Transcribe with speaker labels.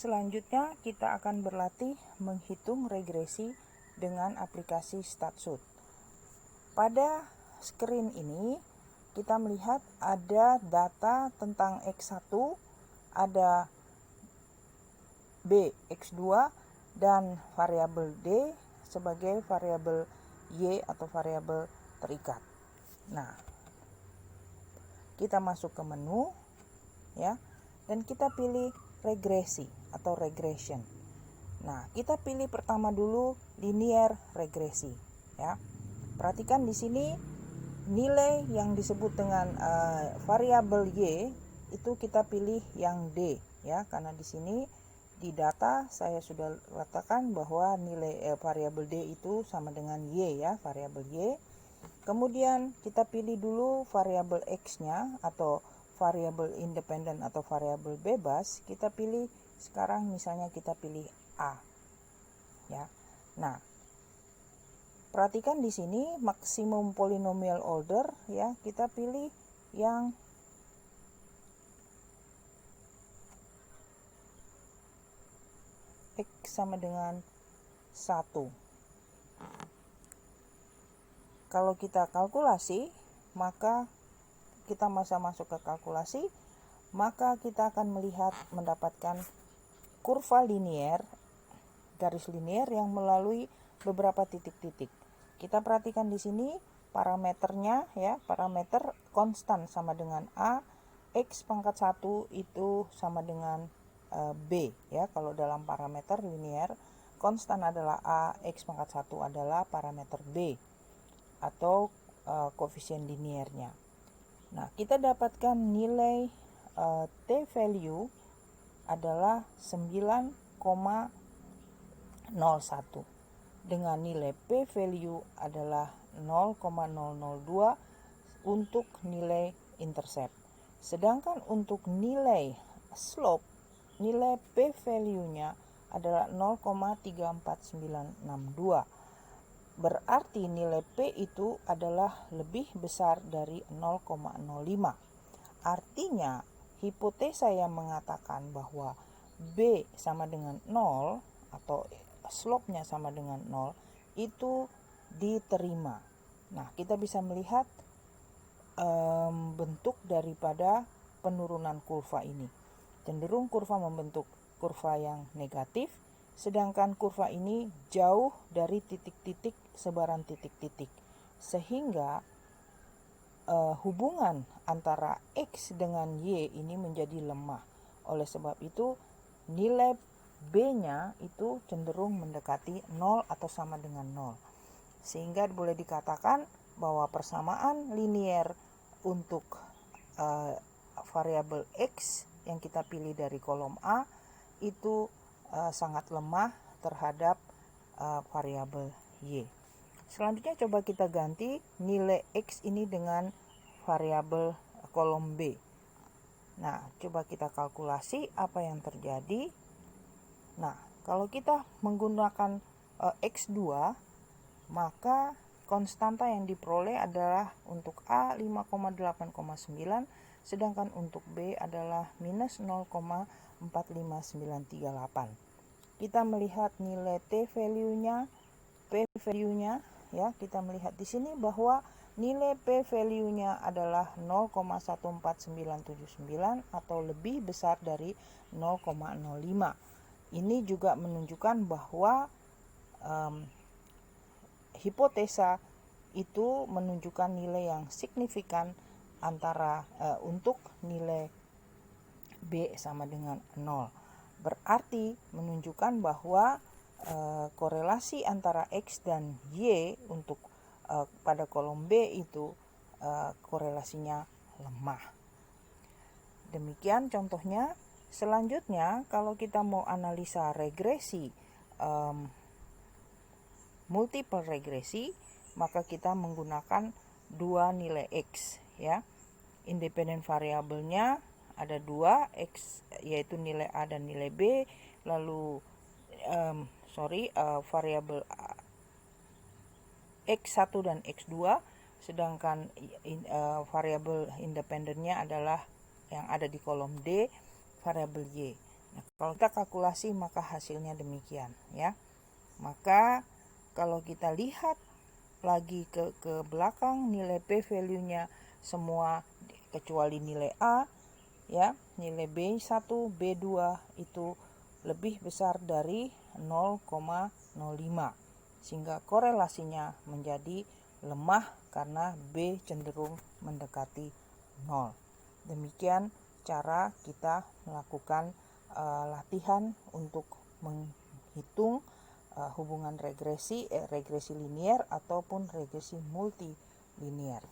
Speaker 1: Selanjutnya kita akan berlatih menghitung regresi dengan aplikasi Statsoot. Pada screen ini kita melihat ada data tentang X1, ada B, X2, dan variabel D sebagai variabel Y atau variabel terikat. Nah, kita masuk ke menu ya, dan kita pilih regresi atau regression. Nah, kita pilih pertama dulu linear regresi ya. Perhatikan di sini nilai yang disebut dengan variabel Y itu kita pilih yang D ya, karena di sini di data saya sudah katakan bahwa nilai variabel D itu sama dengan Y ya, variabel Y. Kemudian kita pilih dulu variabel X-nya atau variabel independen atau variabel bebas. Kita pilih sekarang misalnya kita pilih A ya. Nah, perhatikan di sini maksimum polynomial order ya, kita pilih yang X sama dengan 1. Kalau kita kalkulasi, maka kita masuk ke kalkulasi, maka kita akan mendapatkan kurva linear, garis linear yang melalui beberapa titik-titik. Kita perhatikan di sini parameternya ya, parameter konstan sama dengan A, X pangkat 1 itu sama dengan B ya. Kalau dalam parameter linear, konstan adalah A, X pangkat 1 adalah parameter B atau koefisien linearnya. Nah, kita dapatkan nilai T value adalah 9,01 dengan nilai P value adalah 0,002 untuk nilai intercept. Sedangkan untuk nilai slope, nilai P value-nya adalah 0,34962. Berarti nilai P itu adalah lebih besar dari 0,05. Artinya, hipotesa yang mengatakan bahwa B sama dengan 0 atau slope-nya sama dengan 0 itu diterima. Nah, kita bisa melihat bentuk daripada penurunan kurva ini. Cenderung kurva membentuk kurva yang negatif, sedangkan kurva ini jauh dari titik-titik sebaran titik-titik, sehingga hubungan antara X dengan Y ini menjadi lemah. Oleh sebab itu nilai B-nya itu cenderung mendekati 0 atau sama dengan 0, sehingga boleh dikatakan bahwa persamaan linear untuk variabel X yang kita pilih dari kolom A itu sangat lemah terhadap variabel Y. Selanjutnya coba kita ganti nilai X ini dengan variabel kolom B. Nah, coba kita kalkulasi apa yang terjadi. Nah, kalau kita menggunakan X2, maka konstanta yang diperoleh adalah untuk A 5,8,9, sedangkan untuk B adalah minus 0,45938. Kita melihat nilai T value-nya, P value-nya ya, kita melihat di sini bahwa nilai P value-nya adalah 0,14979 atau lebih besar dari 0,05. Ini juga menunjukkan bahwa hipotesa itu menunjukkan nilai yang signifikan antara untuk nilai B sama dengan 0. Berarti menunjukkan bahwa korelasi antara X dan Y untuk pada kolom B itu korelasinya lemah. Demikian contohnya. Selanjutnya, kalau kita mau analisa regresi, multiple regresi, maka kita menggunakan dua nilai X ya. Independen variabelnya ada dua, X yaitu nilai A dan nilai B, lalu variabel X1 dan X2, sedangkan variabel independennya adalah yang ada di kolom D, variabel Y. Nah, kalau kita kalkulasi maka hasilnya demikian ya. Maka kalau kita lihat lagi ke belakang, nilai P value-nya semua kecuali nilai A ya, nilai B1, B2 itu lebih besar dari 0,05 sehingga korelasinya menjadi lemah karena B cenderung mendekati 0. Demikian cara kita melakukan latihan untuk menghitung hubungan regresi linier ataupun regresi multilinier.